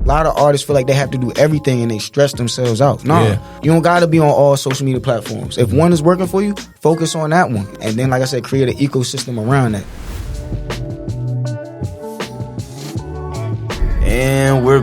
lot of artists feel like they have to do everything and they stress themselves out. No, you don't gotta be on all social media platforms. If one is working for you, focus on that one. And then, like I said, create an ecosystem around that. And we're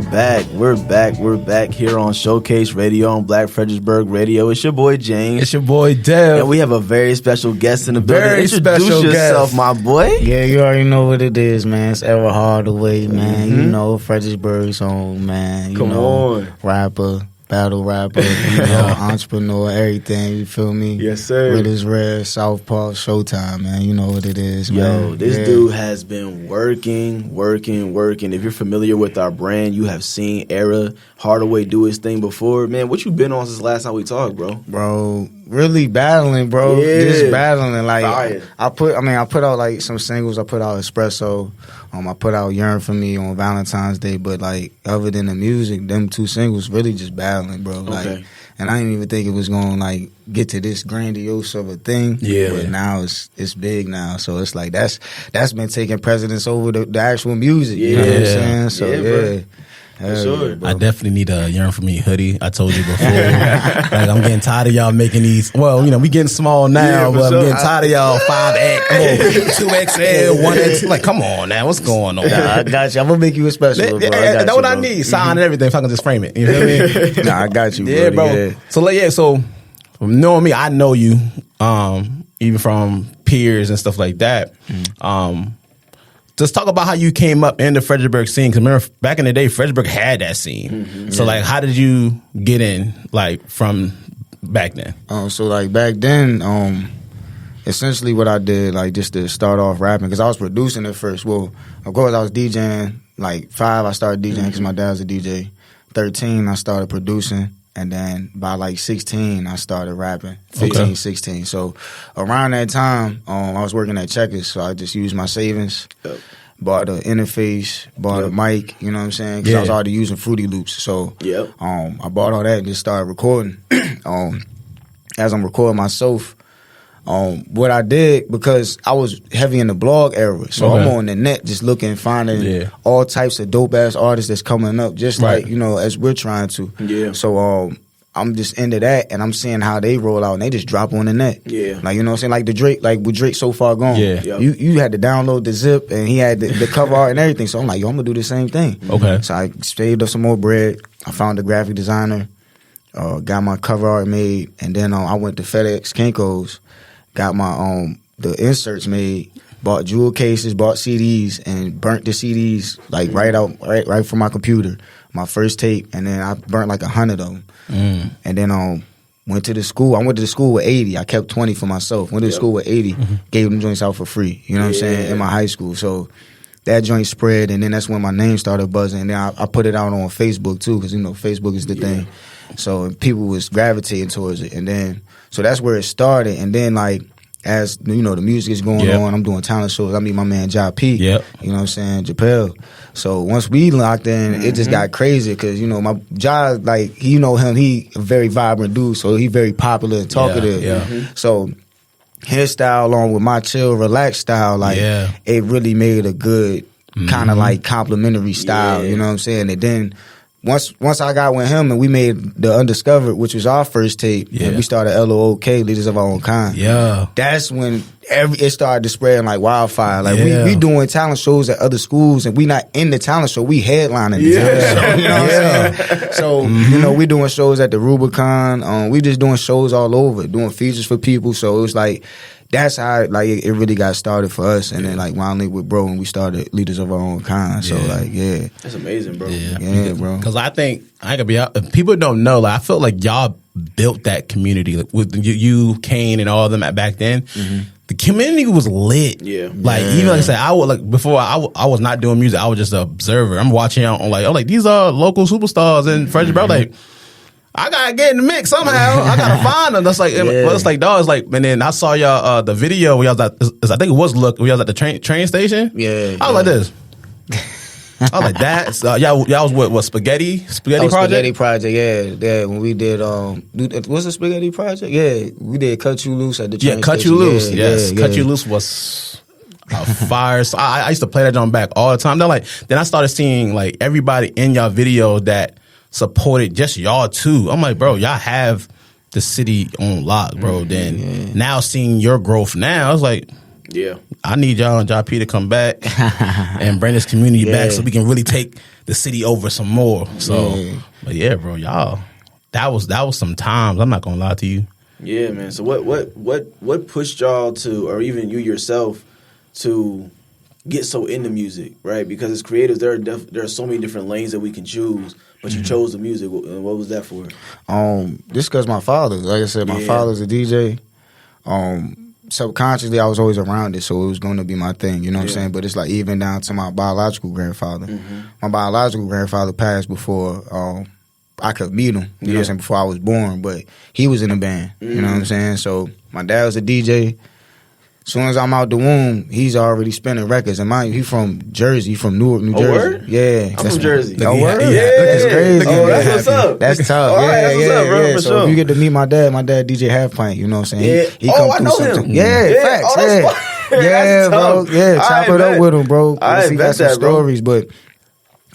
back here on Showcase Radio on Black Fredericksburg Radio. It's your boy James. It's your boy Dev. And we have a very special guest in the building. Very Introduce special yourself, guest. my boy. Yeah, you already know what it is, man. It's Ever Hardaway, man. You know, Fredericksburg's home, man. You Come know, on. Rapper, battle rapper, you know, entrepreneur, everything, you feel me? Yes, sir. Red is Red, Southpaw, Showtime, man. You know what it is, man. Yo, this dude has been working. If you're familiar with our brand, you have seen Era Hardaway do his thing before. Man, what you been on since last time we talked, bro? Bro, really battling, bro. Yeah. Just battling. Like, Fire. I put out like some singles. I put out Espresso. I put out Yearn For Me on Valentine's Day. But like, other than the music, them two singles really just battling, bro. Like, Okay. and I didn't even think it was gonna like get to this grandiose of a thing. Yeah. But now it's big now. So it's like that's been taking precedence over the actual music. You know what I'm saying? So Yeah, bro. For sure. bro. I definitely need a Yearn For Me hoodie. I told you before. Like, I'm getting tired of y'all making these. Well, you know, we getting small now, but I'm getting tired of y'all 5X, 2XL, 1X. Like, come on now, what's going on? Nah, I got you. I'm gonna make you a special, bro. That's what I need. Sign and everything. If I can just frame it. You feel me? Nah, I got you, Yeah, bro. Yeah. So like, so from knowing me, I know you, even from peers and stuff like that. Just talk about how you came up in the Fredericksburg scene. Because remember, back in the day, Fredericksburg had that scene. So like, how did you get in, like, from back then? So like back then, essentially what I did, like, just to start off rapping, because I was producing at first. Well, of course I was DJing. Like 5, I started DJing because my dad's a DJ. 13, I started producing. And then by like 16, I started rapping. 15, 16. So around that time, I was working at Checkers. So I just used my savings, bought the interface, bought a mic, you know what I'm saying? Because I was already using Fruity Loops. So I bought all that and just started recording. As I'm recording myself, what I did, because I was heavy in the blog era, so I'm on the net just looking, finding all types of dope ass artists that's coming up, just like, you know, as we're trying to. Yeah. So I'm just into that, and I'm seeing how they roll out, and they just drop on the net. Yeah. Like, you know what I'm saying? Like the Drake, like with Drake So Far Gone. Yeah. You had to download the zip, and he had the cover art and everything. So I'm like, yo, I'm gonna do the same thing. Okay. So I saved up some more bread. I found a graphic designer, got my cover art made, and then I went to FedEx Kinko's. Got my the inserts made, bought jewel cases, bought CDs, and burnt the CDs like right from my computer. My first tape, and then I burnt like 100 of them. And then went to the school. I went to the school with 80. I kept 20 for myself. Went to the school with 80. Gave them joints out for free. You know what I'm saying? In my high school. So that joint spread, and then that's when my name started buzzing. And then I put it out on Facebook too, because you know Facebook is the thing. So people was gravitating towards it, and then so that's where it started. And then like, as you know, the music is going on, I'm doing talent shows. I meet my man Ja P. You know what I'm saying, Japel. So once we locked in, it just got crazy because you know my Ja, like you know him, he a very vibrant dude, so he very popular and talkative. So his style, along with my chill, relaxed style, like it really made a good kind of like complimentary style. You know what I'm saying? And then once I got with him and we made the Undiscovered, which was our first tape, and we started LOOK, Leaders of Our Own Kind. That's when it started to spread like wildfire. Like we doing talent shows at other schools, and we not in the talent show, we headlining the talent show. You know what I'm saying? So you know, we doing shows at the Rubicon. We just doing shows all over, doing features for people. So it was like, that's how like it really got started for us, and then like finally with bro, and we started Leaders of Our Own Kind. So like that's amazing, bro. Bro. Because I think I could be out. People don't know. Like I felt like y'all built that community like, with you, Kane, and all of them back then. The community was lit. Like even like I said, I would like before I was not doing music. I was just an observer. I'm watching on like these are local superstars in Fredericksburg. Like, I gotta get in the mix somehow. I gotta find them. That's like, well, it's like, dog. It's like, and then I saw y'all the video where y'all was at, I think it was we was at the train station. I was like this. I was like that. So y'all was what Spaghetti Project? Spaghetti Project, yeah. When we did what's the Spaghetti Project? Yeah, we did Cut You Loose at the train station. Cut You Loose. Yes, Cut You Loose was a fire. So I used to play that drum back all the time. Then I started seeing like everybody in y'all video that supported just y'all too. I'm like, bro, y'all have the city on lock, bro. Then now seeing your growth now, I was like, yeah, I need y'all and John P to come back and bring this community back so we can really take the city over some more. So, but yeah, bro, y'all, that was some times. I'm not gonna lie to you. Yeah, man. So what pushed y'all to, or even you yourself, to get so into music, right? Because as creatives, there are so many different lanes that we can choose, but you chose the music. What was that for? Just because my father, like I said, my father's a DJ. Subconsciously, I was always around it, so it was going to be my thing, you know what I'm saying? But it's like even down to my biological grandfather. My biological grandfather passed before I could meet him, you know what I'm saying, before I was born, but he was in a band, you know what I'm saying? So my dad was a DJ. As soon as I'm out the womb, he's already spinning records. And mind you, he's from Jersey, from Newark, New Jersey. Word? Yeah. I'm from Jersey. Oh, word? Yeah. That's crazy. Oh, that's what's up. That's tough. All right, that's what's up, bro, for So sure. if you get to meet my dad DJ Half Pint, you know what I'm saying? Yeah. He come I know him. Yeah, facts. Oh, that's fire. Yeah, bro. Yeah, chop it up with him, bro. He got some stories, bro. but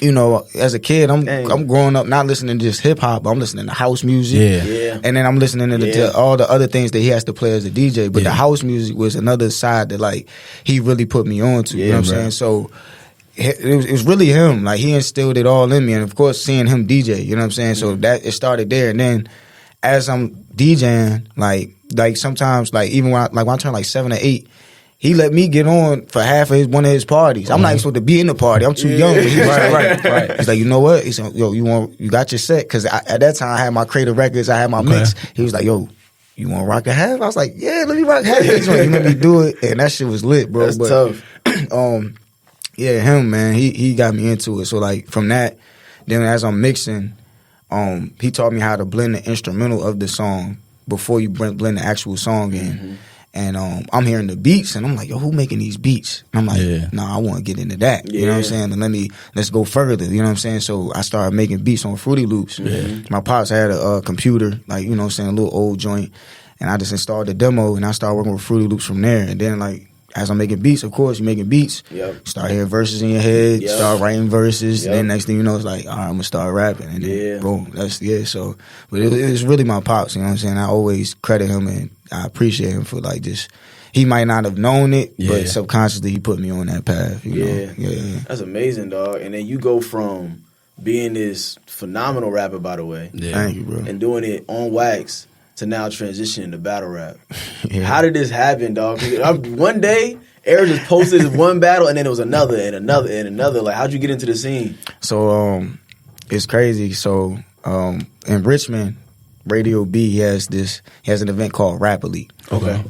you know, as a kid, I'm growing up not listening to just hip hop, but I'm listening to house music. Yeah. And then I'm listening to all the other things that he has to play as a DJ. But the house music was another side that like he really put me on to. You know what I'm saying? So it was really him. Like he instilled it all in me. And of course seeing him DJ, you know what I'm saying? So that it started there. And then as I'm DJing, like sometimes like even when I turned like 7 or 8, he let me get on for half of one of his parties. I'm not even supposed to be in the party. I'm too young. But he was right. He's like, you know what? He said, yo, you got your set? Because at that time I had my Creative Records, I had my mix. He was like, yo, you want to rock a half? I was like, yeah, let me rock half. He let me do it, and that shit was lit, bro. That's tough. Yeah, him, man, he got me into it. So like from that, then as I'm mixing, he taught me how to blend the instrumental of the song before you blend the actual song in. And I'm hearing the beats, and I'm like, yo, who making these beats? And I'm like, nah, I want to get into that. You know what I'm saying? And let's go further. You know what I'm saying? So I started making beats on Fruity Loops. My pops had a computer, like, you know what I'm saying, a little old joint. And I just installed the demo, and I started working with Fruity Loops from there. And then, like, as I'm making beats, of course, you're making beats. Start hearing verses in your head, start writing verses, and then next thing you know, it's like, all right, I'm going to start rapping. And then, boom, so, but it was really my pops, you know what I'm saying? I always credit him, and I appreciate him for, like, just, he might not have known it, but subconsciously he put me on that path, you know? Yeah. That's amazing, dog. And then you go from being this phenomenal rapper, by the way. Thank you, bro. And doing it on wax to now transitioning to battle rap. How did this happen, dog? One day, Eric just posted this one battle, and then it was another and another and another. Like, how'd you get into the scene? So, it's crazy. So, in Richmond, Radio B, he has an event called Rap Elite. Okay.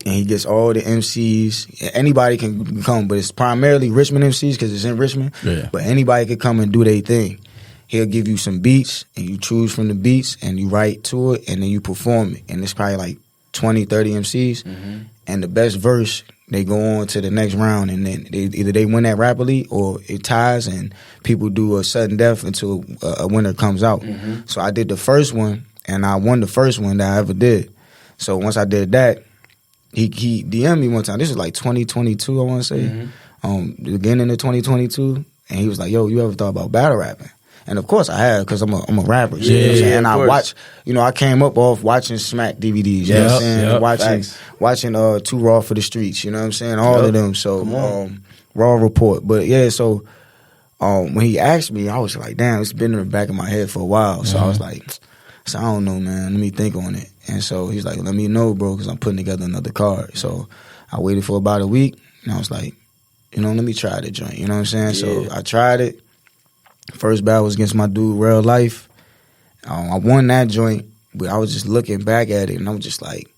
And he gets all the MCs. Anybody can come, but it's primarily Richmond MCs because it's in Richmond. Yeah. But anybody can come and do their thing. He'll give you some beats, and you choose from the beats, and you write to it, and then you perform it. And it's probably like 20, 30 MCs. And the best verse, they go on to the next round, and then either they win that Rap Elite or it ties, and people do a sudden death until a winner comes out. So I did the first one, and I won the first one that I ever did. So once I did that, he DM'd me one time. This is like 2022, I want to say. The beginning of 2022. And he was like, yo, you ever thought about battle rapping? And of course I have, because I'm a rapper. You know what I'm saying? And I watch, I came up off watching Smack DVDs. You know what I'm saying? Watching Too Raw for the Streets. You know what I'm saying? All of them. So Raw Report. But yeah, so when he asked me, I was like, damn, it's been in the back of my head for a while. So I was like, I don't know, man. Let me think on it. And so he's like, let me know, bro, because I'm putting together another card. So I waited for about a week, and I was like, let me try the joint. You know what I'm saying? So I tried it. First battle was against my dude, Real Life. I won that joint, but I was just looking back at it, and I was just like,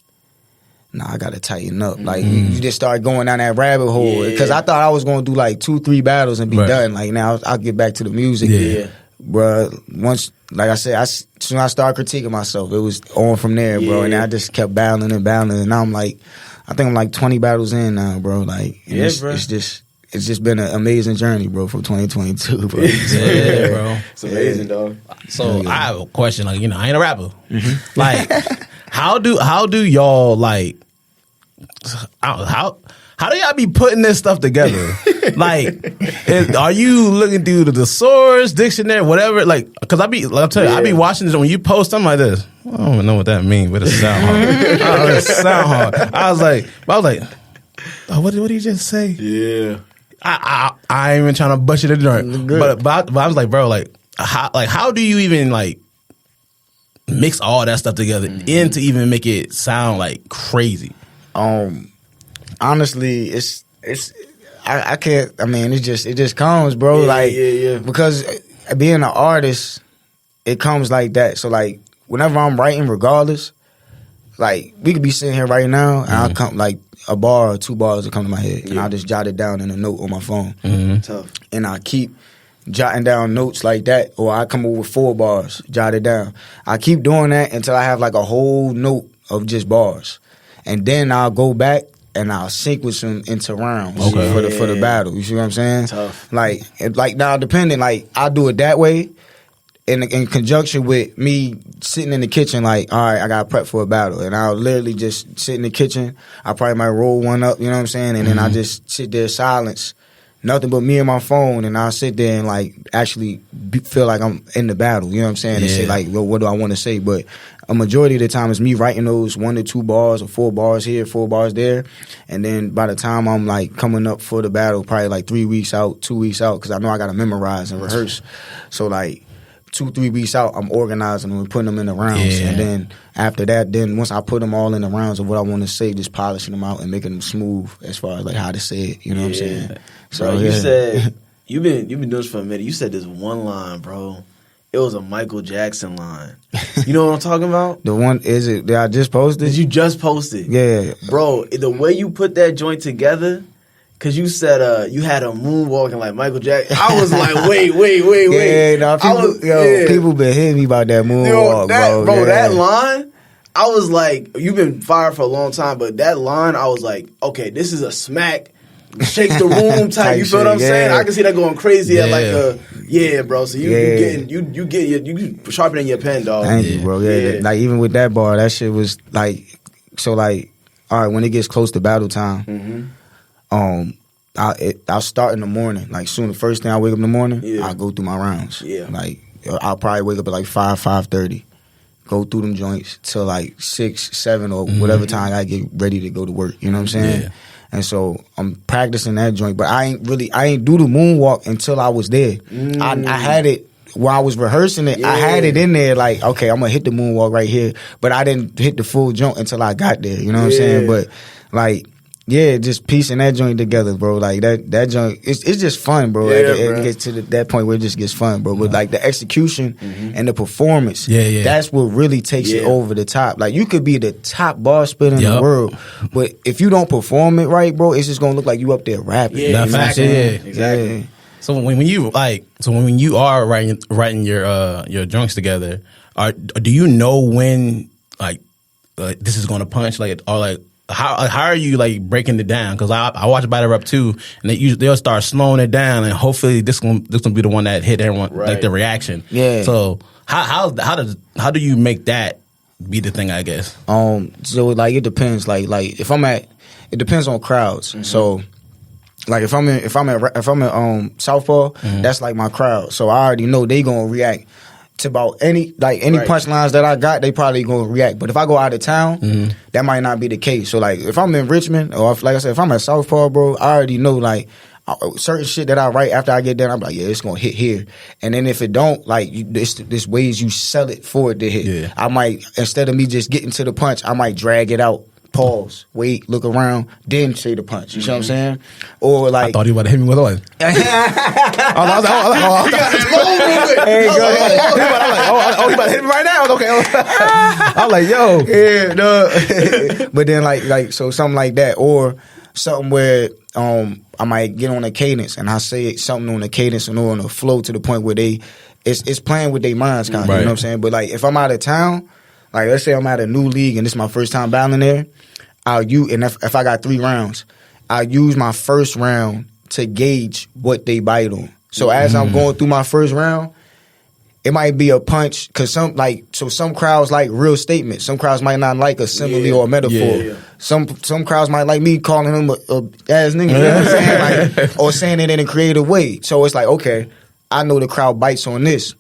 nah, I got to tighten up. Like, you just start going down that rabbit hole. Because I thought I was going to do like 2-3 battles and be done. Like, now I'll get back to the music. Bruh, once, like I said, as soon as I started critiquing myself, it was on from there, bro. And I just kept battling. And now I'm like, I think I'm like 20 battles in now, bro. Like, bro. It's just been an amazing journey, bro, from 2022, bro. Bro. It's amazing, dog. So I have a question. Like, I ain't a rapper. Like, how do y'all, like, how how do y'all be putting this stuff together? Like, are you looking through the source, dictionary, whatever? Like, because I'll tell you, I be watching this when you post something like this. I don't even know what that means, but it sound hard. I was like, oh, what did he just say? Yeah. I ain't even trying to butcher the joint, but I was like, bro, like how do you even like mix all that stuff together and to even make it sound like crazy? Honestly, I can't. I mean, it just comes, bro. Because being an artist, it comes like that. So like, whenever I'm writing, regardless, like we could be sitting here right now, and I'll come like a bar or 2 bars will come to my head, and I'll just jot it down in a note on my phone. Tough. And I keep jotting down notes like that, or I come up with 4 bars, jot it down. I keep doing that until I have like a whole note of just bars, and then I'll go back and I'll sequence them into rounds for the battle. You see what I'm saying? Tough. Like now, depending, like I do it that way. In conjunction with me sitting in the kitchen, like, all right, I got to prep for a battle. And I'll literally just sit in the kitchen. I probably might roll one up, you know what I'm saying? And then I just sit there, silence, nothing but me and my phone. And I'll sit there and, like, actually feel like I'm in the battle, you know what I'm saying? And say, like, well, what do I want to say? But a majority of the time it's me writing those 1 to 2 bars or 4 bars here, 4 bars there. And then by the time I'm, like, coming up for the battle, probably, like, 3 weeks out, 2 weeks out, because I know I got to memorize and rehearse. So, like, 2-3 weeks out, I'm organizing them and putting them in the rounds. And then after that, then once I put them all in the rounds of what I want to say, just polishing them out and making them smooth as far as like how to say it. You know what I'm saying? So bro, you said you've been doing this for a minute. You said this one line, bro. It was a Michael Jackson line. You know what I'm talking about? The one that I just posted? Did you just post it? Yeah. Bro, the way you put that joint together, because you said you had a moonwalking like Michael Jackson. I was like, wait. Yeah, no, people been hitting me about that moonwalk, bro. That line, I was like, you've been fired for a long time, but that line, I was like, okay, this is a smack, shake the room type. You feel what I'm saying? I can see that going crazy at like bro. So you sharpening your pen, dog. Thank you, bro. Yeah, like even with that bar, that shit was like, so like, all right, when it gets close to battle time. I'll start in the morning. Like soon, the first thing I wake up in the morning, I'll go through my rounds. Yeah. Like I'll probably wake up at like 5:30, go through them joints till like 6, 7 or whatever time I get ready to go to work. You know what I'm saying? Yeah. And so I'm practicing that joint, but I ain't do the moonwalk until I was there. I had it while I was rehearsing it. I had it in there like, okay, I'm gonna hit the moonwalk right here, but I didn't hit the full joint until I got there. You know what I'm saying? But like. Yeah, just piecing that joint together, bro. Like that joint, it's just fun, bro. It gets to that point where it just gets fun, bro. But like the execution and the performance, that's what really takes it over the top. Like you could be the top bar spitter in the world, but if you don't perform it right, bro, it's just gonna look like you up there rapping. Yeah, exactly. So when you are writing your joints together, do you know when like this is gonna punch How are you like breaking it down? Because I watch Battle Rap too, and they'll start slowing it down, and hopefully this gonna be the one that hit everyone like the reaction. Yeah. So how do you make that be the thing? I guess. So like it depends. Like if I'm it depends on crowds. So. Like if I'm in Southpaw, that's like my crowd. So I already know they gonna react to about any punchlines that I got, they probably gonna react. But if I go out of town, that might not be the case. So like if I'm in Richmond or like I said, if I'm at Southpaw, bro, I already know like certain shit that I write after I get done. I'm like, yeah, it's gonna hit here. And then if it don't, like this ways you sell it for it to hit. Yeah. I might, instead of me just getting to the punch, I might drag it out. Pause, wait, look around, then say the punch. You know what I'm saying? Or like, I thought he was about to hit me with one. He about to hit me right now. Okay, I'm like, yo, yeah, no. But then like so something like that, or something where I might get on a cadence and I say something on the cadence and on the flow to the point where it's playing with their minds, kind of. You know what I'm saying? But like if I'm out of town. Like, let's say I'm at a new league and this is my first time battling there, if I got 3 rounds, I'll use my first round to gauge what they bite on. So as I'm going through my first round, it might be a punch because some crowds like real statements. Some crowds might not like a simile or a metaphor. Yeah. Some crowds might like me calling them a ass nigga, you know what I'm saying? Like, or saying it in a creative way. So it's like, okay, I know the crowd bites on this.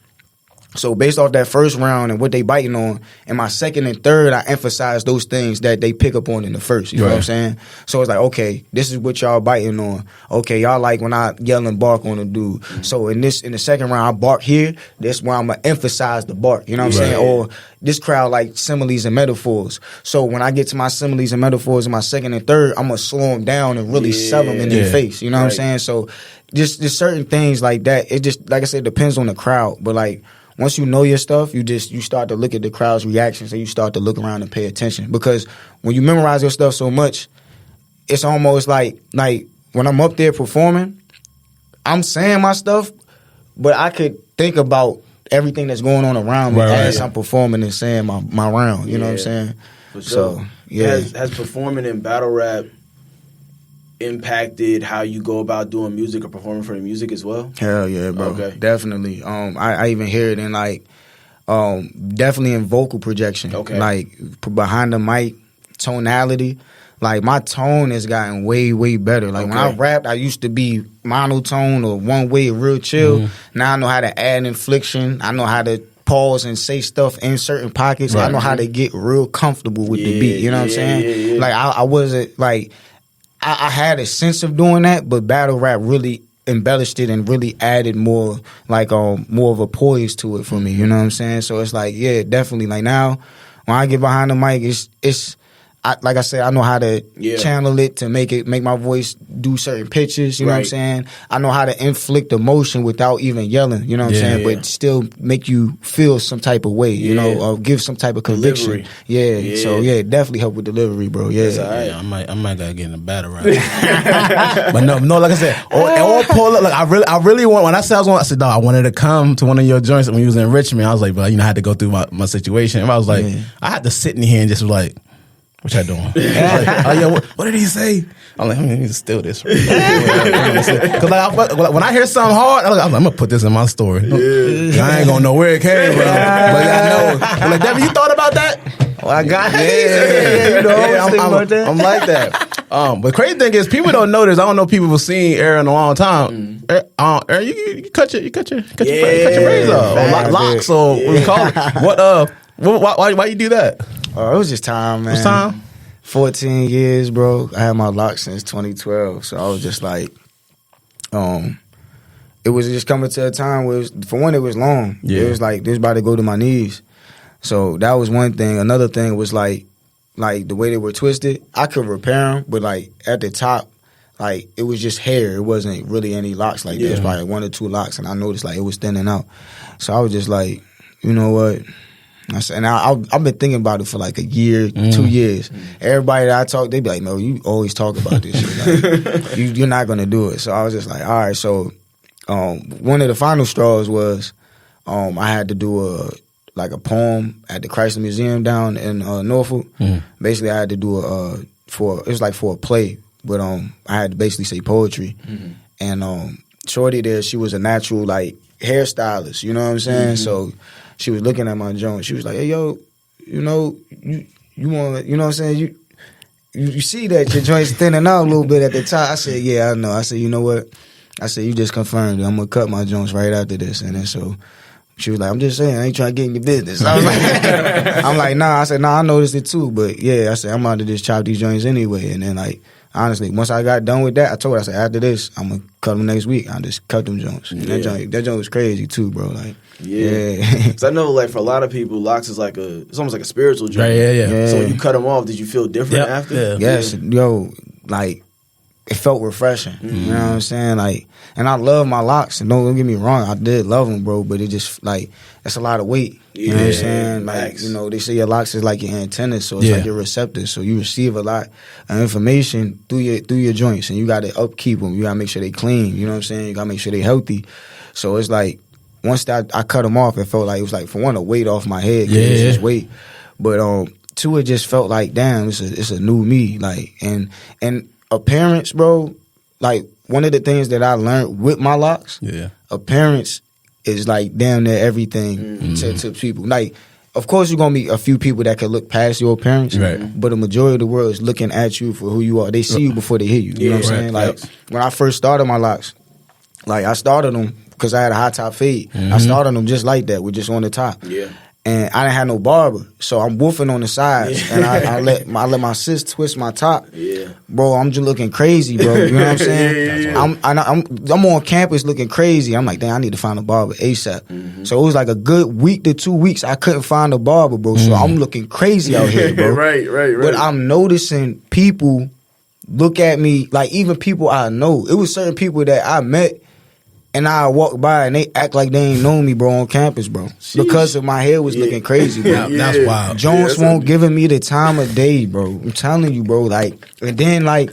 So based off that first round and what they biting on, in my second and third, I emphasize those things that they pick up on in the first. You know what I'm saying? So it's like, okay, this is what y'all biting on. Okay, y'all like when I yell and bark on a dude. So in the second round, I bark here. That's where I'm gonna emphasize the bark. You know what I'm saying? Or this crowd like similes and metaphors. So when I get to my similes and metaphors in my second and third, I'm gonna slow them down and really sell them in their face. You know what I'm saying? So just certain things like that. It just, like I said, depends on the crowd. But like, once you know your stuff, you start to look at the crowd's reactions and you start to look around and pay attention. Because when you memorize your stuff so much, it's almost like when I'm up there performing, I'm saying my stuff, but I could think about everything that's going on around me as I'm performing and saying my round. You know what I'm saying? For sure. So, yeah. Has performing in battle rap impacted how you go about doing music or performing for the music as well? Hell yeah, bro. Okay. Definitely. I even hear it in definitely in vocal projection. Okay. Like behind the mic, tonality. Like my tone has gotten way, way better. Like when I rapped, I used to be monotone or one way, real chill. Now I know how to add inflection. I know how to pause and say stuff in certain pockets. I know how to get real comfortable with the beat. You know what I'm saying? Like I wasn't like, I had a sense of doing that, but battle rap really embellished it and really added more of a poise to it for me. You know what I'm saying? So it's like, yeah, definitely. Like now, when I get behind the mic, it's like I said, I know how to channel it to make my voice do certain pitches. You know what I'm saying? I know how to inflict emotion without even yelling. You know what I'm saying? But still make you feel some type of way. You know, or give some type of conviction. Yeah. So it definitely help with delivery, bro. Yeah. Yeah, I might gotta get in a battle rap. But no, like I said, or pull up. Like I really want. When I said I said, no, I wanted to come to one of your joints when you was in Richmond. I was like, but I had to go through my situation. And I was like, I had to sit in here and just like, what y'all doing? Like, what did he say? I'm like, I need to steal this. Because when I hear something hard, I'm gonna put this in my story. I ain't gonna know where it came from, but I know. I'm like, Devin, you thought about that? Oh, I got it. I'm like that. But crazy thing is, people don't know this. I don't know people have seen Aaron a long time. Aaron, you cut your braids off, or locks, or what we call it. Why you do that? It was just time, man. What's time? 14 years, bro. I had my locks since 2012, so I was just like, it was just coming to a time where, for one, it was long. Yeah. It was like, this about to go to my knees. So that was one thing. Another thing was like the way they were twisted, I could repair them, but like at the top, like it was just hair. It wasn't really any locks like this. Probably one or two locks, and I noticed like it was thinning out. So I was just like, you know what? And I've been thinking about it for like a year, 2 years. Everybody that I talk, they be like, no, you always talk about this shit. Like, you're not going to do it. So I was just like, all right. So one of the final straws was I had to do a poem at the Chrysler Museum down in Norfolk. Basically, I had to do it was for a play, but I had to basically say poetry. And Shorty there, she was a natural like hairstylist. You know what I'm saying? So she was looking at my joint. She was like, hey, yo, you know, you want, you know what I'm saying? You see that your joint's thinning out a little bit at the top. I said, yeah, I know. I said, you know what? I said, you just confirmed it. I'm going to cut my joints right after this. And then so she was like, I'm just saying, I ain't trying to get in your business. I was like, I'm like, nah. I said, nah, I noticed it too. But yeah, I said, I'm about to just chop these joints anyway. And then like, honestly, once I got done with that, I told her, I said, after this, I'm going to cut them next week. I just cut them joints. And that joint was crazy too, bro. Like, because I know, like, for a lot of people, locks is like it's almost like a spiritual journey. Yeah. So when you cut them off, did you feel different after? Yeah. Yes, yo, like, it felt refreshing. You know what I'm saying? Like, and I love my locks. And don't get me wrong, I did love them, bro. But it just like that's a lot of weight. You know what I'm saying? Like, you know, they say your locks is like your antennas, so it's like your receptors. So you receive a lot of information through your joints, and you got to upkeep them. You got to make sure they clean. You know what I'm saying? You got to make sure they healthy. So it's like once I cut them off, it felt like it was like for one a weight off my head. It's just weight. But two, it just felt like damn, it's a new me. Like and appearance, bro. Like one of the things that I learned with my locks, appearance is like damn near everything to people. Like, of course, you're gonna meet a few people that could look past your appearance, but the majority of the world is looking at you for who you are. They see you before they hear you. You know what I'm saying? Like when I first started my locks, like I started them because I had a high top fade. I started them just like that, with just on the top. Yeah. And I didn't have no barber, so I'm woofing on the sides, and I let my sis twist my top. Yeah, bro, I'm just looking crazy, bro. You know what I'm saying? I'm on campus looking crazy. I'm like, damn, I need to find a barber ASAP. So it was like a good week to 2 weeks. I couldn't find a barber, bro. So I'm looking crazy out here, bro. Right. But I'm noticing people look at me, like even people I know. It was certain people that I met. And I walk by and they act like they ain't know me, bro, on campus, bro. Sheesh. Because of my hair was looking crazy, bro. That's wild. Jones won't giving me the time of day, bro. I'm telling you, bro. Like, and then like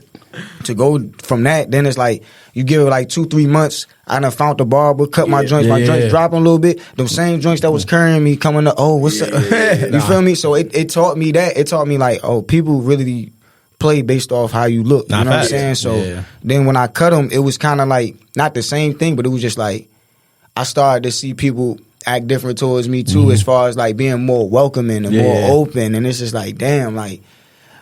to go from that, then it's like you give it like 2-3 months. I done found the barber, cut my joints. My joints dropping a little bit. Them same joints that was carrying me coming up. Oh, what's up? You feel me? So it taught me that. It taught me like, oh, people really play based off how you look. You know what I'm saying? So then when I cut them, it was kind of like, not the same thing, but it was just like, I started to see people act different towards me too, as far as like being more welcoming and more open. And it's just like, damn, like,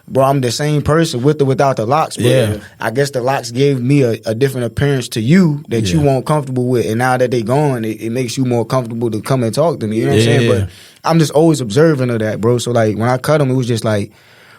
bro, I'm the same person with or without the locks. But I guess the locks gave me a different appearance to you that you weren't comfortable with. And now that they gone, it makes you more comfortable to come and talk to me. You know what I'm saying? But I'm just always observing of that, bro. So like when I cut them, it was just like,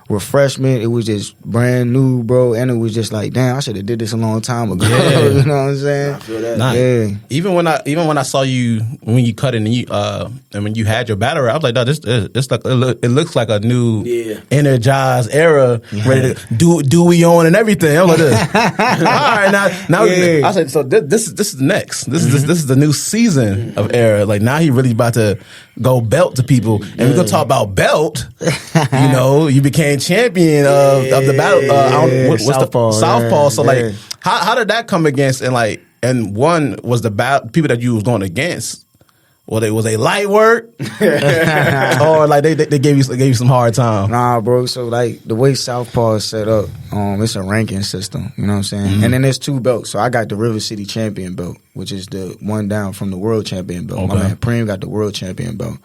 refreshment. It was just brand new, bro, and it was just like, damn, I should have did this a long time ago. You know what I'm saying? I feel that. Even when I saw you when you cut it and you and when you had your battle rap, I was like, no, this like it looks like a new energized era, ready to do we on and everything. I was like, this. All right, now I said, so this is the next. This is the new season of era. Like now he really about to go belt to people, and we're gonna talk about belt. You know, you became champion of the battle. What's Southpaw, the Southpaw? So like, how did that come against? And one was the people that you was going against. Was they light work, or like they gave you some hard time? Nah, bro. So like the way Southpaw is set up, it's a ranking system. You know what I'm saying? And then there's 2 belts. So I got the River City champion belt, which is the one down from the world champion belt. My man Preem got the world champion belt.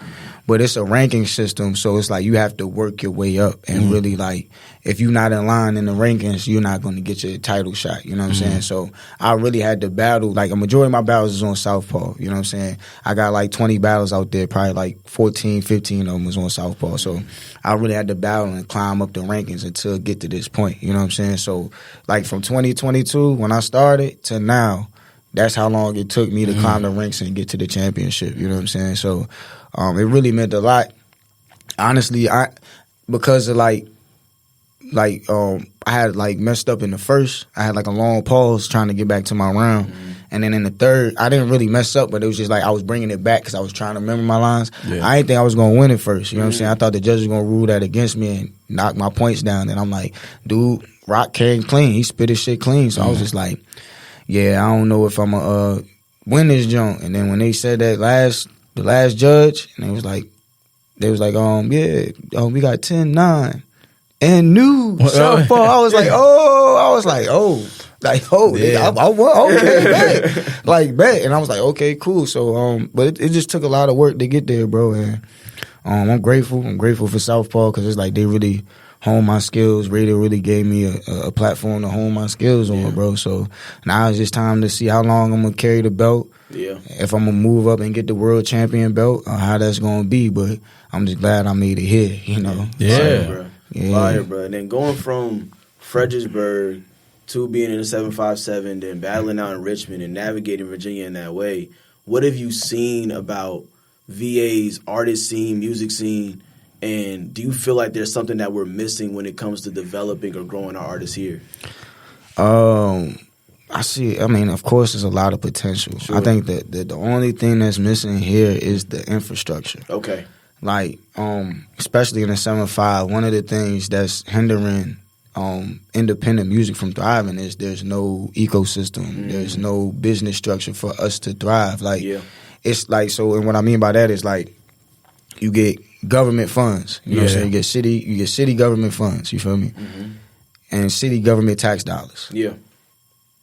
But it's a ranking system, so it's like you have to work your way up and really like, if you're not in line in the rankings, you're not going to get your title shot. You know what I'm saying? So I really had to battle. Like a majority of my battles is on Southpaw. You know what I'm saying? I got like 20 battles out there, probably like 14, 15 of them was on Southpaw. So I really had to battle and climb up the rankings until get to this point. You know what I'm saying? So like from 2022 when I started to now, that's how long it took me to climb the ranks and get to the championship. You know what I'm saying? So it really meant a lot. Honestly, because of I had like messed up in the first. I had like a long pause trying to get back to my round. And then in the third, I didn't really mess up, but it was just like I was bringing it back because I was trying to remember my lines. I didn't think I was going to win it first. You know what I'm saying? I thought the judge was going to rule that against me and knock my points down. And I'm like, dude, Rock came clean. He spit his shit clean. So I was just like, yeah, I don't know if I'm going to win this junk. And then when they said that the last judge, and they was like, we got 10-9 and new Southpaw. I was like, okay, bet. Like, bet. And I was like, okay, cool. So, but it just took a lot of work to get there, bro. And I'm grateful. I'm grateful for Southpaw because it's like they really hone my skills. Radio really gave me a platform to hone my skills on, bro. So now it's just time to see how long I'm going to carry the belt. Yeah. If I'm going to move up and get the world champion belt, how that's going to be. But I'm just glad I made it here, you know. Yeah. Fire, bro. Fire, bro. And then going from Fredericksburg to being in the 757, then battling out in Richmond and navigating Virginia in that way, what have you seen about VA's artist scene, music scene, and do you feel like there's something that we're missing when it comes to developing or growing our artists here? I mean, of course, there's a lot of potential. Sure. I think that the only thing that's missing here is the infrastructure. Okay. Like, especially in the 7.5, one of the things that's hindering independent music from thriving is there's no ecosystem. There's no business structure for us to thrive. Like, it's like, so, and what I mean by that is like, you get government funds. You know what I'm saying? You get city government funds, you feel me? And city government tax dollars. Yeah.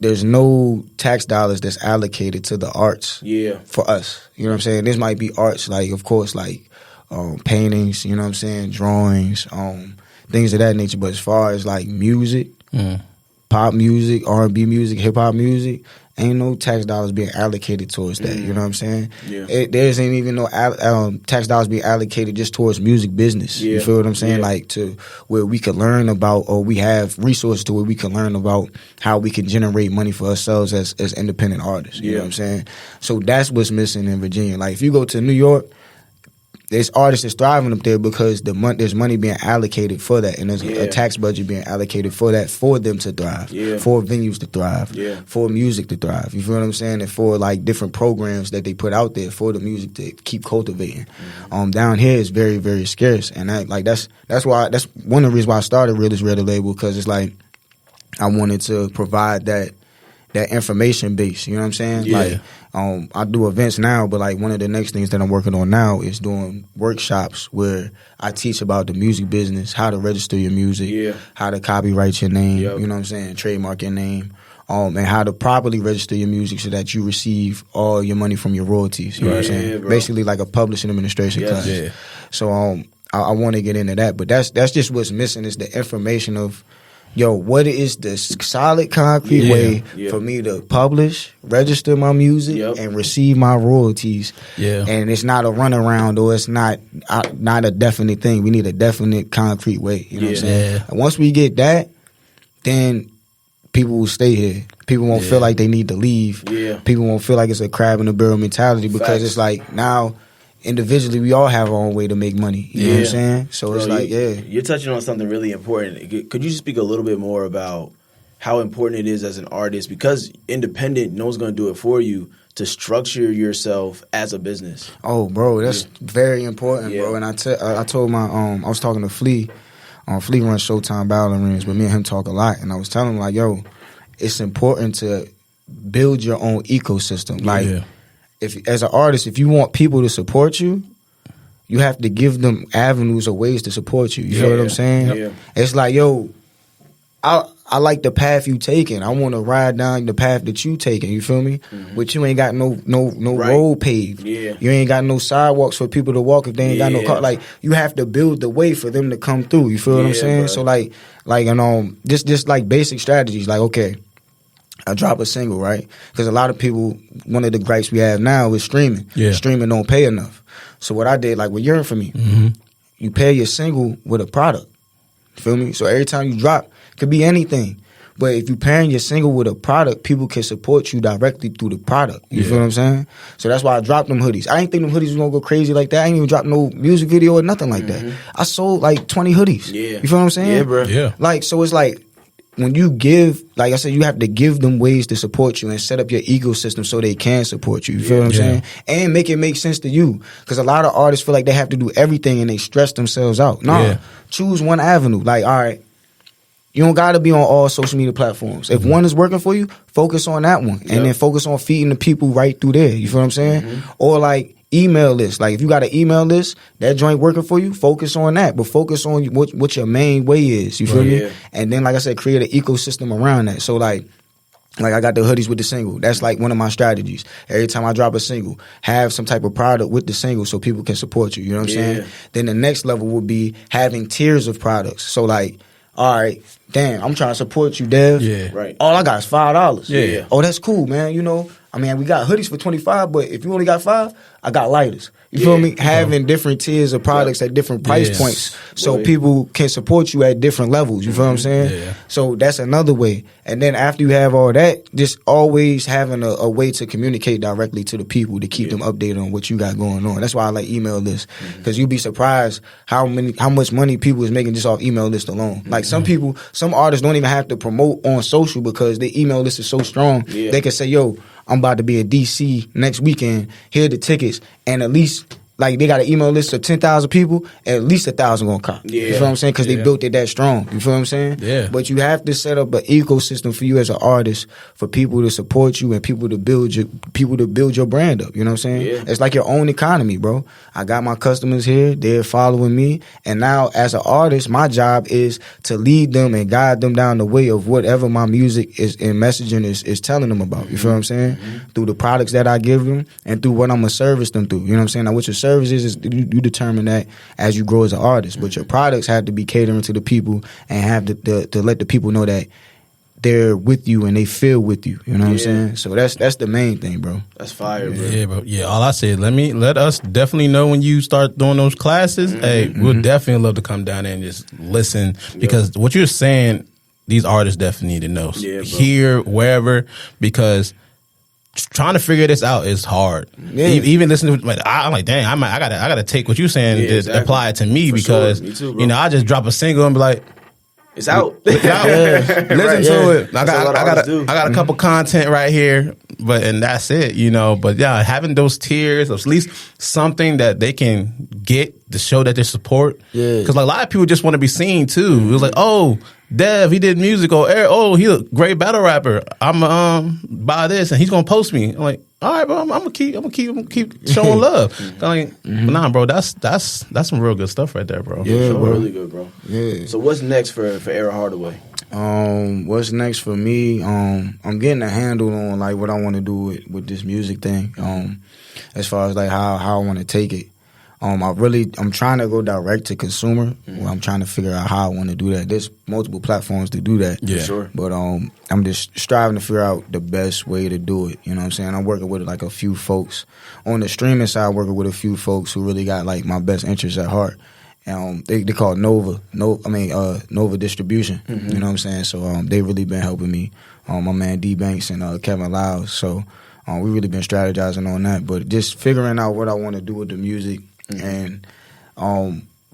there's no tax dollars that's allocated to the arts for us. You know what I'm saying? This might be arts, like, of course, like paintings, you know what I'm saying, drawings, things of that nature. But as far as like music, pop music, R&B music, hip-hop music, ain't no tax dollars being allocated towards that. You know what I'm saying? Yeah. There isn't even no tax dollars being allocated just towards music business. You feel what I'm saying? Like to where we can learn about, or we have resources to where we can learn about how we can generate money for ourselves as independent artists. You know what I'm saying? So that's what's missing in Virginia. Like if you go to New York, there's artists that's thriving up there because there's money being allocated for that, and there's a tax budget being allocated for that, for them to thrive, for venues to thrive, for music to thrive. You feel what I'm saying? And for like different programs that they put out there for the music to keep cultivating. Down here it's very, very scarce, and that's one of the reasons why I started Realist Radio label, because it's like I wanted to provide that information base. You know what I'm saying? Like I do events now, but like one of the next things that I'm working on now is doing workshops where I teach about the music business, how to register your music, how to copyright your name, you know what I'm saying, trademark your name, and how to properly register your music so that you receive all your money from your royalties. You know what I'm saying? Bro. Basically like a publishing administration class. So I want to get into that, but that's just what's missing is the information of, yo, what is the solid, concrete way for me to publish, register my music, and receive my royalties? And it's not a runaround, or it's not a definite thing. We need a definite, concrete way. You know what I'm saying? And once we get that, then people will stay here. People won't feel like they need to leave. People won't feel like it's a crab in a barrel mentality, because it's like now, individually, we all have our own way to make money. You know what I'm saying? So it's like, You're touching on something really important. Could you speak a little bit more about how important it is as an artist, because independent, no one's going to do it for you, to structure yourself as a business? Oh, bro, that's very important, bro. And I told my, I was talking to Flea. Flea runs Showtime Battle Arenas, but me and him talk a lot. And I was telling him, like, yo, it's important to build your own ecosystem. Like, if as an artist, if you want people to support you, you have to give them avenues or ways to support you. You feel what I'm saying? It's like, yo, I like the path you taking. I want to ride down the path that you taking. You feel me? But you ain't got no road paved. You ain't got no sidewalks for people to walk if they ain't got no car. Like, you have to build the way for them to come through. You feel what I'm saying? Bro. So like just like basic strategies. Like, okay, I drop a single, right? Because a lot of people, one of the gripes we have now is streaming. Streaming don't pay enough. So what I did, like with Yearn For Me, you pair your single with a product. You feel me? So every time you drop, it could be anything. But if you pairing your single with a product, people can support you directly through the product. You feel what I'm saying? So that's why I dropped them hoodies. I ain't think them hoodies was going to go crazy like that. I ain't even dropped no music video or nothing like that. I sold like 20 hoodies. You feel what I'm saying? Yeah, bro. Like, so it's like, when you give, like I said, you have to give them ways to support you and set up your ecosystem so they can support you. You feel what I'm saying? And make it make sense to you. Because a lot of artists feel like they have to do everything and they stress themselves out. No, choose one avenue. Like, all right, you don't got to be on all social media platforms. If one is working for you, focus on that one. And then focus on feeding the people right through there. You feel what I'm saying? Or like, email list. Like, if you got an email list, that joint working for you, focus on that. But focus on what your main way is. You feel me? And then, like I said, create an ecosystem around that. So, like I got the hoodies with the single. That's like one of my strategies. Every time I drop a single, have some type of product with the single so people can support you. You know what I'm saying? Then the next level would be having tiers of products. So, like, all right, damn, I'm trying to support you, Dev. Right. All I got is $5. Oh, that's cool, man. You know, I mean, we got hoodies for $25, but if you only got $5, I got lighters. You feel me? Having different tiers of products at different price points so people can support you at different levels. You feel what I'm saying? So that's another way. And then after you have all that, just always having a way to communicate directly to the people to keep them updated on what you got going on. That's why I like email lists. Because you'd be surprised how much money people is making just off email list alone. Like some artists don't even have to promote on social because their email list is so strong. They can say, yo, I'm about to be at DC next weekend. Here are the tickets. And at least like they got an email list of 10,000 people, at least 1,000 gonna come. Yeah. You feel what I'm saying? Because they built it that strong. You feel what I'm saying? Yeah. But you have to set up an ecosystem for you as an artist, for people to support you and people to build your brand up. You know what I'm saying? Yeah. It's like your own economy, bro. I got my customers here, they're following me, and now as an artist, my job is to lead them and guide them down the way of whatever my music is and messaging is telling them about. You feel what I'm saying? Through the products that I give them and through what I'm gonna service them through. You know what I'm saying? Now, what your service is you determine that as you grow as an artist. But your products have to be catering to the people and have to let the people know that they're with you and they feel with you. You know what I'm saying? So that's the main thing, bro. That's fire, bro. Yeah, bro. Yeah, all I said, let us definitely know when you start doing those classes. Hey, we'll definitely love to come down there and just listen, because what you're saying, these artists definitely need to know. Yeah, bro. Here, wherever, because trying to figure this out is hard. Yeah. Even listening to, like, I'm like, dang, I gotta take what you're saying and exactly. apply it to me, For because sure. Me too, bro. I just drop a single and be like, It's out. listen to it. I got a couple content right here, and that's it, But yeah, having those tiers, at least something that they can get to show that they support. Yeah. Because like, a lot of people just want to be seen too. It was like, oh, Dev, he did music, or oh, he's a great battle rapper. I'm buy this, and he's gonna post me. I'm like, all right, bro, I'm gonna keep showing love. But nah, bro, that's some real good stuff right there, bro. Yeah, Sure, bro. really good, bro. Yeah. So what's next for Era Hardaway? What's next for me? I'm getting a handle on like what I want to do with this music thing. As far as like how I want to take it. I'm trying to go direct to consumer. Well, I'm trying to figure out how I want to do that. There's multiple platforms to do that. Yeah. Sure. But I'm just striving to figure out the best way to do it. You know what I'm saying? I'm working with like a few folks on the streaming side. Working with a few folks who really got like my best interests at heart. They call it Nova Distribution. You know what I'm saying? So they really been helping me. My man D Banks and Kevin Lyles. So we really been strategizing on that. But just figuring out what I want to do with the music and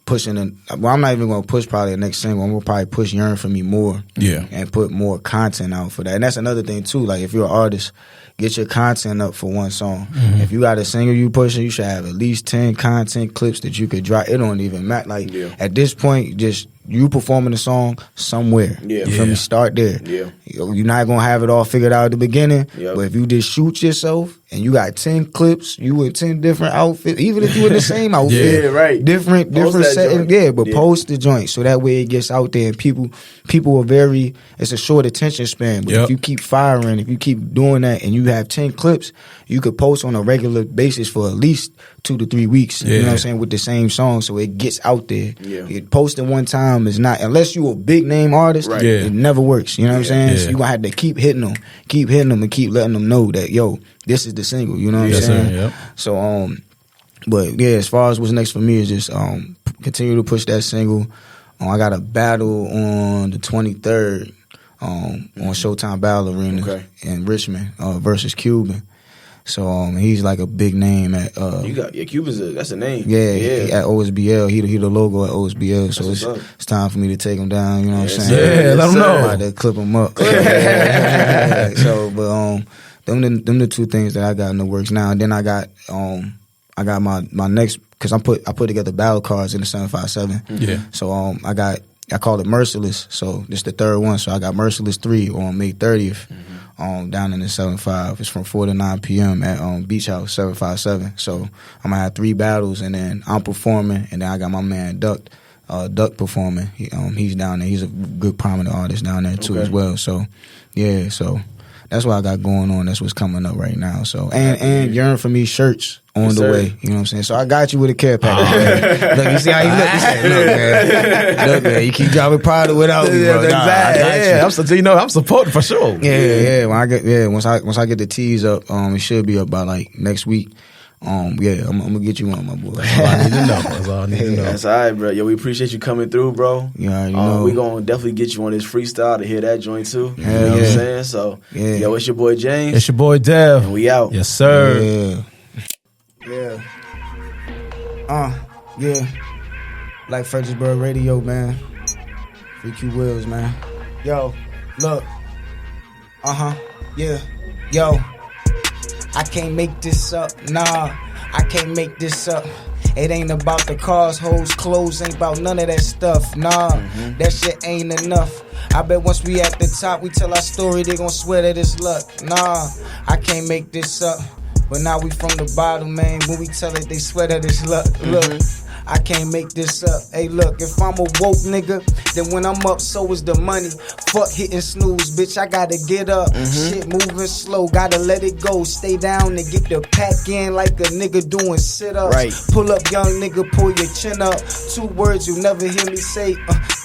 pushing. I'm not even going to push probably the next single. I'm going to probably push Yearn For Me more. Yeah. And put more content out for that. And that's another thing too. Like if you're an artist, get your content up for one song. If you got a single you pushing, you should have at least 10 content clips that you could drop. It don't even matter. Like at this point, just you performing the song somewhere. Yeah. You feel me? Start there. Yeah. You're not gonna have it all figured out at the beginning. Yep. But if you just shoot yourself and you got 10 clips, you in 10 different outfits, even if you in the same outfit. Yeah, right. Different settings. Yeah, but post the joint so that way it gets out there and people are very, it's a short attention span. But if you keep firing, if you keep doing that and you have 10 clips, you could post on a regular basis for at least 2 to 3 weeks. You know what I'm saying? With the same song, so it gets out there. Yeah. Posting one time is not, unless you a big name artist, it never works. You know what I'm saying? So you gonna have to keep hitting them and keep letting them know that, yo, this is the single. You know what I'm saying? Sir, yep. So but yeah, as far as what's next for me is just continue to push that single. I got a battle on the 23rd on Showtime Battle Arena in Richmond versus Cuban. So he's like a big name at Cuban's that's a name. Yeah, at OSBL. He the logo at OSBL. So it's time for me to take him down. You know what I'm saying? Yeah, let him know. I'm about to clip him up. So, but them the two things that I got in the works now. And then I got my next, because I put together battle cards in the 757. Yeah. So I call it Merciless. So this the third one. So I got Merciless 3 on May 30th. Down in the 7-5. It's from 4 to 9 p.m. at Beach House 757. So I'm gonna have 3 battles, and then I'm performing, and then I got my man Duck performing. He's down there. He's a good prominent artist down there too as well. So yeah, so that's what I got going on. That's what's coming up right now. So and Yearn For Me shirts on the way. You know what I'm saying? So I got you with a care package. Look, you see how you look? You say, look, man, you keep dropping product without me, bro. Nah, I got you. I'm supporting for sure. Yeah. Once I get the teas up, it should be up by like next week. I'm gonna get you one, my boy. That's all I need to know. That's all I need to know. That's all right, bro. Yo, we appreciate you coming through, bro. Yeah, you know. We gonna definitely get you on this freestyle to hear that joint too. You know what I'm saying? So, yo, it's your boy James. It's your boy Dev. And we out. Yes, sir. Yeah. Like FXBG Radio, man. Freaky Wills, man. Yo, look. Yeah. Yo. I can't make this up, nah. I can't make this up. It ain't about the cars, hoes, clothes, ain't about none of that stuff. Nah, that shit ain't enough. I bet once we at the top, we tell our story, they gon' swear that it's luck. Nah, I can't make this up. But now we from the bottom, man. When we tell it, they swear that it's luck. Look, I can't make this up. Hey, look, if I'm a woke nigga, then when I'm up, so is the money. Fuck hitting snooze, bitch, I gotta get up. Shit moving slow, gotta let it go. Stay down and get the pack in like a nigga doing sit-ups. Right. Pull up, young nigga, pull your chin up. 2 words you'll never hear me say.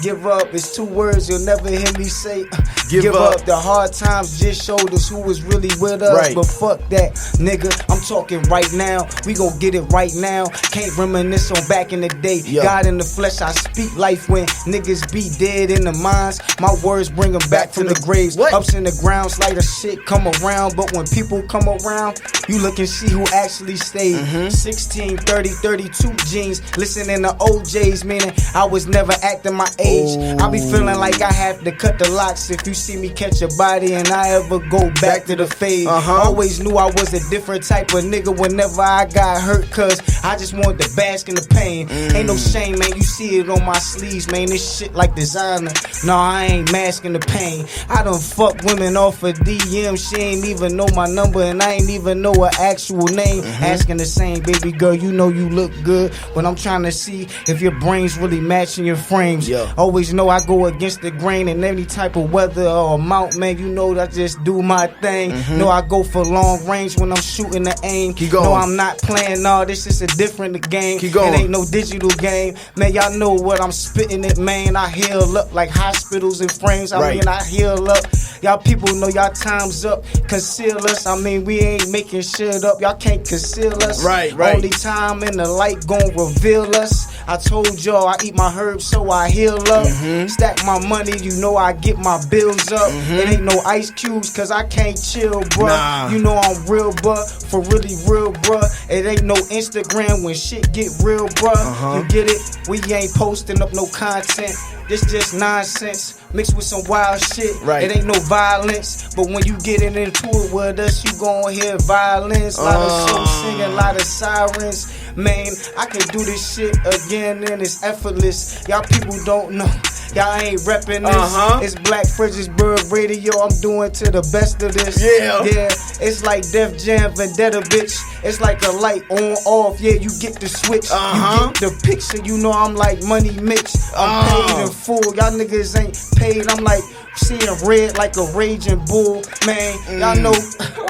Give up, it's 2 words you'll never hear me say. Give up. The hard times just showed us who was really with us. Right. But fuck that, nigga, I'm talking right now. We gon' get it right now. Can't reminisce on back in the day. Yo. God in the flesh, I speak life when niggas be dead in the minds. My words bring them back from the graves. What? Ups in the ground, slighter shit come around. But when people come around, you look and see who actually stayed. 16, 30, 32 jeans. Listening to OJs, meaning I was never acting my age. I be feeling like I have to cut the locks if you see me catch a body and I ever go back to the fade. Always knew I was a different type of nigga whenever I got hurt, cause I just wanted to bask in the pain. Ain't no shame, man, you see it on my sleeves, man, this shit like designer. No, I ain't masking the pain. I done fuck women off a DM, she ain't even know my number and I ain't even know her actual name. Asking the same, baby girl, you know you look good, but I'm trying to see if your brain's really matching your frames. Always know I go against the grain in any type of weather or amount, man, you know I just do my thing. Know I go for long range when I'm shooting the aim. No, I'm not playing, no, this is a different game. It ain't no digital game. Man, y'all know what I'm spitting it, man. I heal up like hospitals and frames. I mean, I heal up. Y'all people know y'all time's up. Conceal us. I mean, we ain't making shit up. Y'all can't conceal us. Only time in the light gon' reveal us. I told y'all I eat my herbs so I heal up. Stack my money, you know I get my bills up. It ain't no ice cubes cause I can't chill, bruh. You know I'm real, bruh. For really real, bruh. It ain't no Instagram when shit get real, bruh. You get it? We ain't posting up no content. This just nonsense mixed with some wild shit. It ain't no violence, but when you getting into it with us, you gon' hear violence. Lot of soul singing, lot of sirens. Man, I can do this shit again and it's effortless. Y'all people don't know. Y'all ain't reppin' this. It's Black FXBG Radio. I'm doing to the best of this. Yeah, it's like Def Jam Vendetta, bitch. It's like a light on off. Yeah, you get the switch. You get the picture. You know I'm like Money Mitch. I'm paid in full. Y'all niggas ain't paid. I'm like seeing red like a raging bull. Man, y'all know.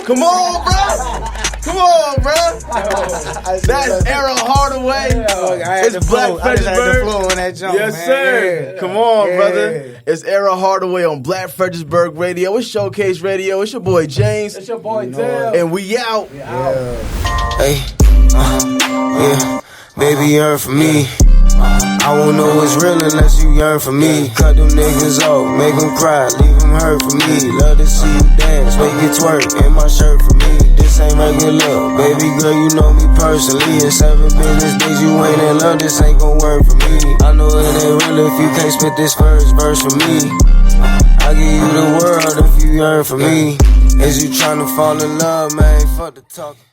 Come on, bro. Come on, bro. That's Era Hardaway. It's Black FXBG. Yes, sir. Come on, brother. It's Era Hardaway on Black FXBG Radio. It's Showcase Radio. It's your boy James. It's your boy Dale. And we out. Hey, yeah, baby, you heard from me. I won't know it's real unless you yearn for me. Cut them niggas off, make them cry, leave them hurt for me. Love to see you dance, make it twerk in my shirt for me. This ain't regular, baby girl, you know me personally. In 7 business days you ain't in love, this ain't gon' work for me. I know it ain't real if you can't spit this first verse for me. I give you the world if you yearn for me. Is you tryna fall in love, man? Fuck the talking.